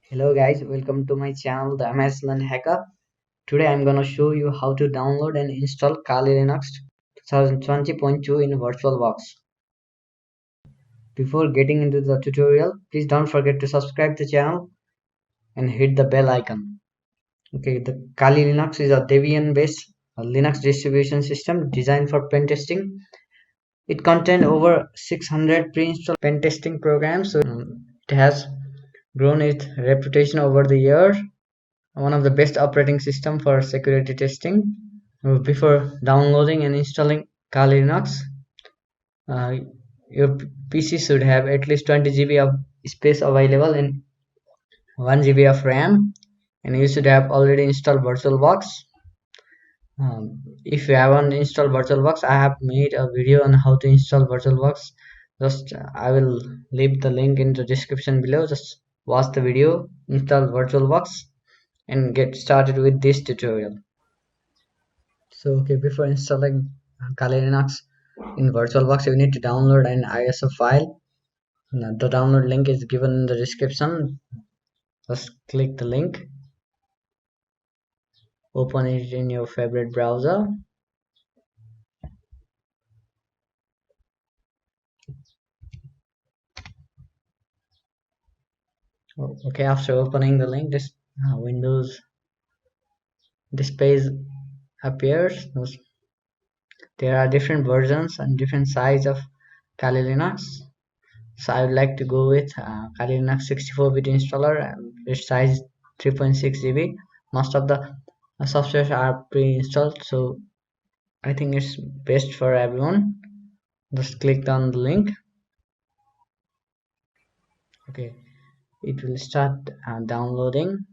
Hello guys, welcome to my channel, the Amazicellent Hacker. Today I'm gonna show you how to download and install Kali Linux 2020.2 in Virtualbox. Before getting into the tutorial, please don't forget to subscribe the channel and hit the bell icon. Okay, the Kali Linux is a Debian-based Linux distribution system designed for pen testing. It contains over 600 pre-installed pen testing programs, so it has grown its reputation over the years. One of the best operating system for security testing. Before downloading and installing Kali Linux, uh, your PC should have at least 20 GB of space available and 1 GB of RAM, and you should have already installed VirtualBox. If you haven't installed VirtualBox, I have made a video on how to install VirtualBox. Just I will leave the link in the description below. Just watch the video, install VirtualBox, and get started with this tutorial. So okay, before installing Kali Linux in VirtualBox, you need to download an ISO file. The download link is given in the description. Just click the link, open it in your favorite browser. Okay, after opening the link, this Windows this page appears. There are different versions and different size of Kali Linux. So I would like to go with Kali Linux 64-bit installer. Its size 3.6 GB. Most of the softwares are pre-installed, so I think it's best for everyone. Just click on the link. Okay, it will start downloading.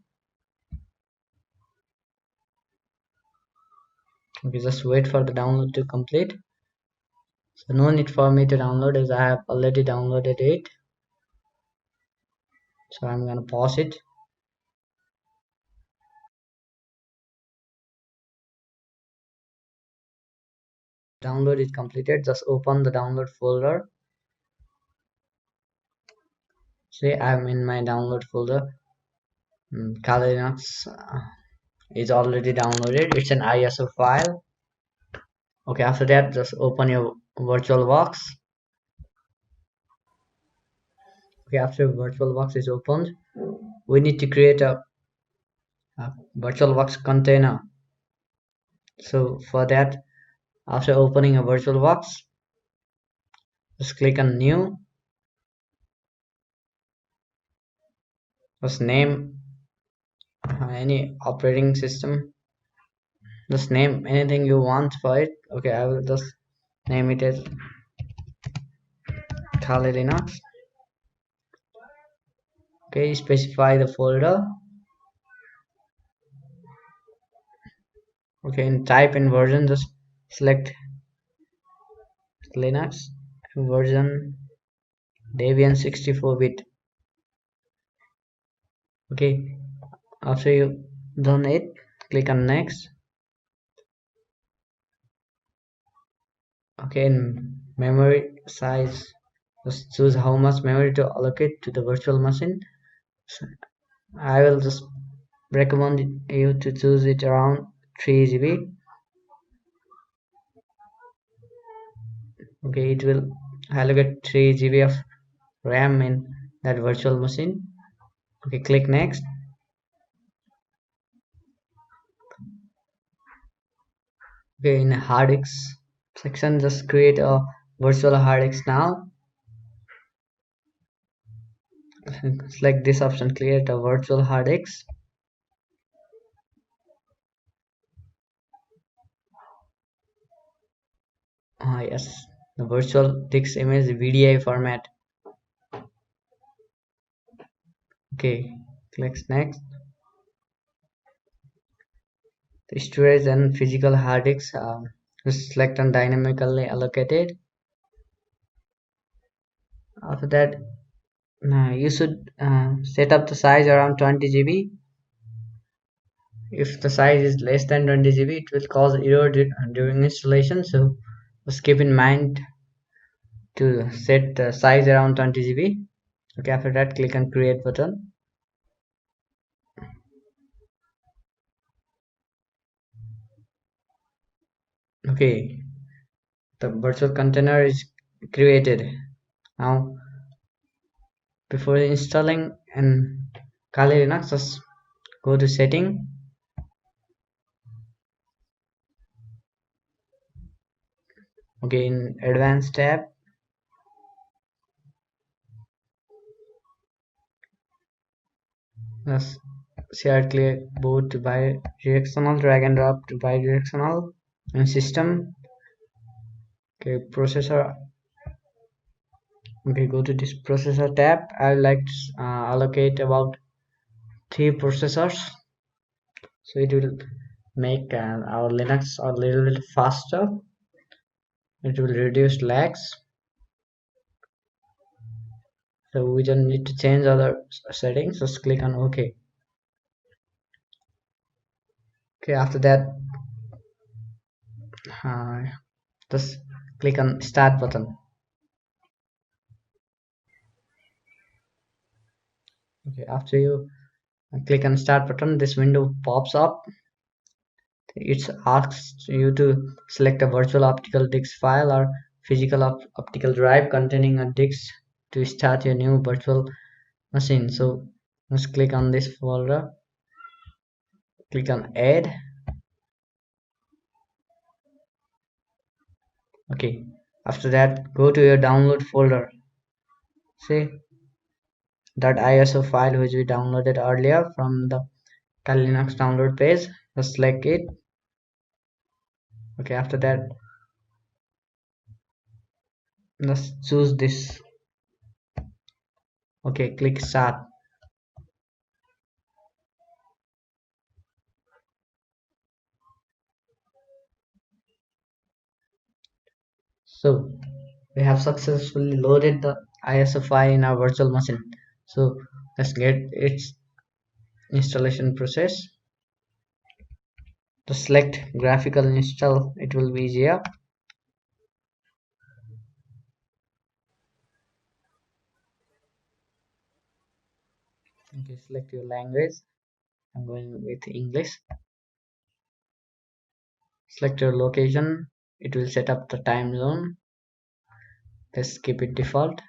Okay, just wait for the download to complete. So no need for me to download as I have already downloaded it. So I'm gonna pause it. Download is completed. Just open the download folder. See, I'm in my download folder. Kali Linux is already downloaded. It's an ISO file. Okay, after that, just open your VirtualBox. Okay, after VirtualBox is opened, we need to create a VirtualBox container. So for that, after opening a VirtualBox, just click on New. Just name any operating system. Just name anything you want for it. Okay, I will just name it as Kali Linux. Okay, specify the folder. Okay, and type in version, just select Linux version Debian 64-bit. Okay, after you done it, click on next. Okay, in memory size, just choose how much memory to allocate to the virtual machine. So I will just recommend you to choose it around 3 GB. Okay, it will allocate 3 GB of RAM in that virtual machine. Okay, click next. Okay, in hard disk section, just create a virtual hard disk now. Select this option, create a virtual hard disk. Yes, the virtual disk image VDI format. Okay, click next. The storage and physical hard disks select and dynamically allocated. After that, you should set up the size around 20 GB. If the size is less than 20 GB, it will cause error during installation. So just keep in mind to set the size around 20 GB. Okay, after that, click on create button. Okay, the virtual container is created. Now, before installing an Kali Linux, just go to setting. Okay, in advanced tab, just share click boot to bi-directional, drag and drop to bi-directional, and system. Okay, processor. Okay, go to this processor tab. I would like to allocate about 3 processors, so it will make our Linux a little bit faster. It will reduce lags, so we don't need to change other settings. Just click on OK. Okay, after that, uh, just click on Start button. Okay, after you click on Start button, this window pops up. It asks you to select a virtual optical disk file or physical optical drive containing a disk to start your new virtual machine. So let's click on this folder, click on Add. Okay, after that, go to your download folder. See that ISO file which we downloaded earlier from the Kali Linux download page. Just select it. Okay, after that, let's choose this. Okay, click Start. So we have successfully loaded the ISO file in our virtual machine. So let's get its installation process. To select graphical install, it will be easier. Okay, select your language. I'm going with English. Select your location. It will set up the time zone. Let's keep it default.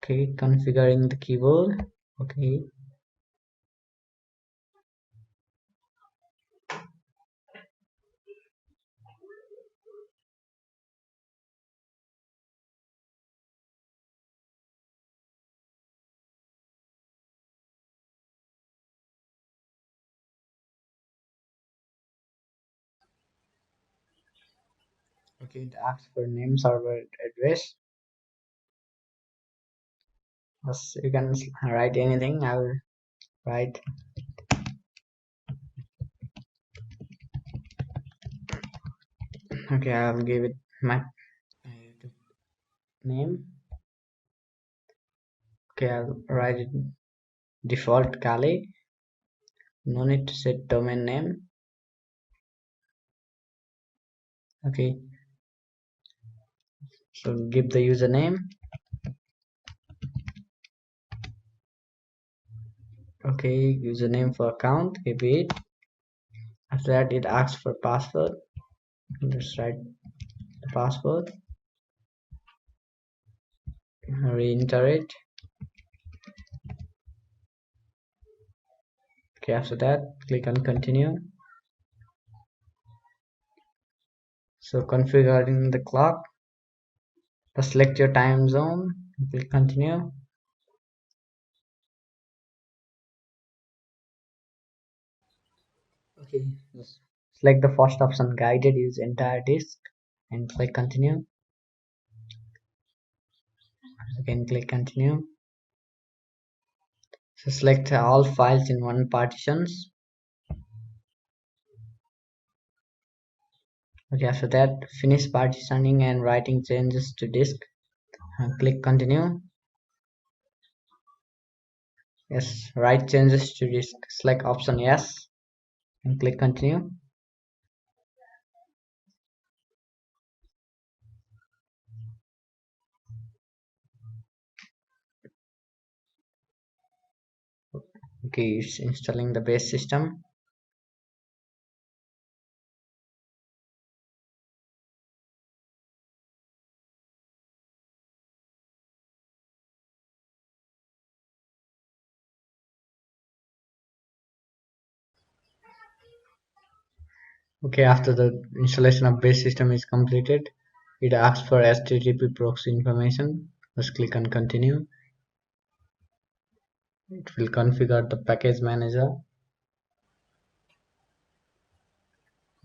Okay, configuring the keyboard. Okay, okay, it asks for name, server address. Yes, you can write anything. I will write. Okay, I'll give it my name. Okay, I'll write it default Kali. No need to set domain name. Okay, so give the username. Okay, username for account, give it. After that, it asks for password. Just write the password, re-enter it. Okay, after that, click on continue. So configuring the clock, just select your time zone, click continue. Okay, just select the first option, guided use entire disk, and click continue. Again, click continue. So select all files in one partitions. Okay, after that, finish partitioning and writing changes to disk, and click continue. Yes, write changes to disk, select option yes, and click continue. Okay, it's installing the base system. Okay, after the installation of base system is completed, it asks for HTTP proxy information. Just click on continue. It will configure the package manager.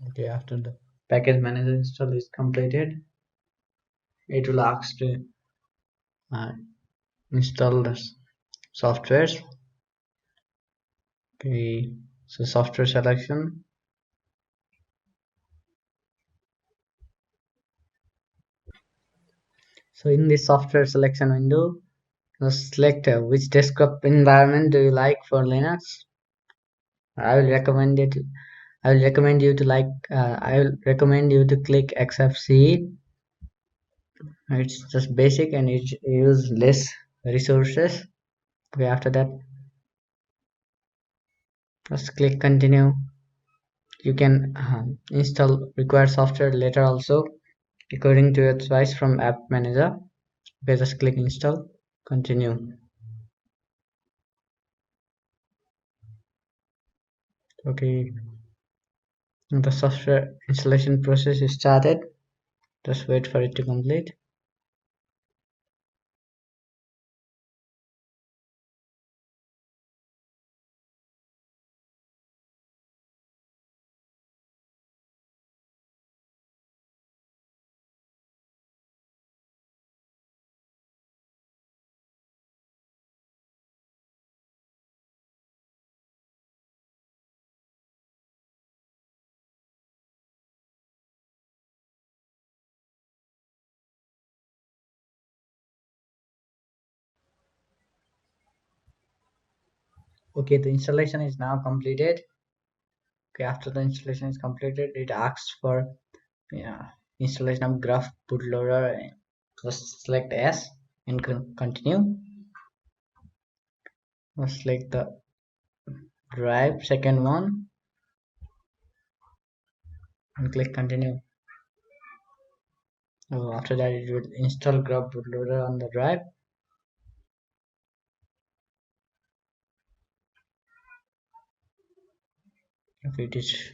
Okay, after the package manager install is completed, it will ask to uh, install the softwares. Okay, so software selection. So in this software selection window, select which desktop environment do you like for Linux. I will recommend it. I will recommend you to I will recommend you to click XFCE. It's just basic and it use less resources. Okay, after that, just click continue. You can install required software later also according to your choice from App Manager. Okay, just click install. Continue. Okay, the software installation process is started. Just wait for it to complete. Okay, the installation is now completed. Okay, after the installation is completed, it asks for installation of graph bootloader. Just select S and continue. Just select the drive, second one, and click continue. After that, it will install graph bootloader on the drive. Okay, it is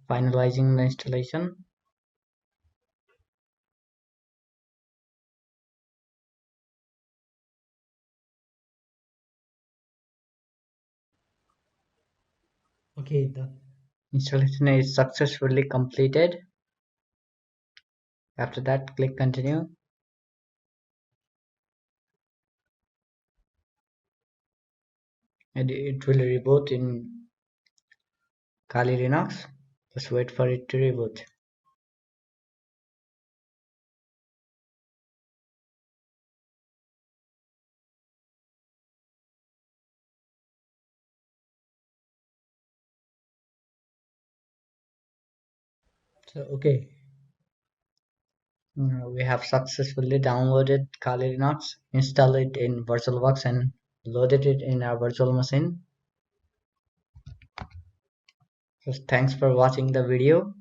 finalizing the installation. Okay, the installation is successfully completed. After that, click continue. And it will reboot in Kali Linux. Just wait for it to reboot. So okay, we have successfully downloaded Kali Linux, installed it in Virtualbox, and loaded it in our virtual machine. So thanks for watching the video.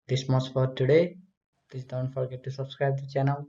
This much for today. Please don't forget to subscribe the channel.